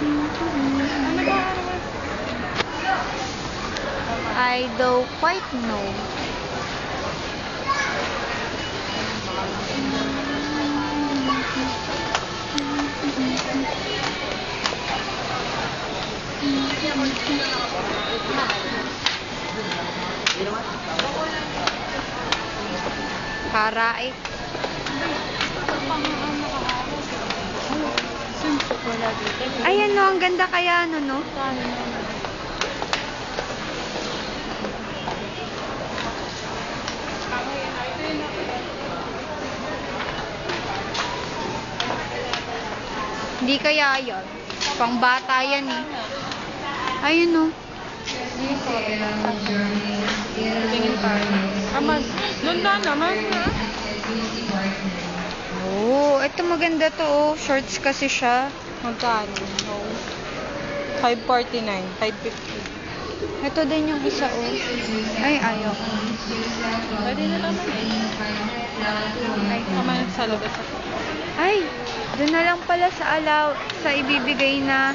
Ano ba? I don't quite know. Haraik. Ayan no, ang ganda kaya ano no? Hindi kaya yan. Pang bata yan eh. Ayun no. Tingin tayo. Doon na naman ha? Oh, ito maganda to oh. Shorts kasi siya. Magkano? 549, 550. Ito din yung isa oh. Ay, ayaw. Pwede na naman eh. Ay, naman sa labas ako. Ay, doon na lang pala sa sa ibibigay na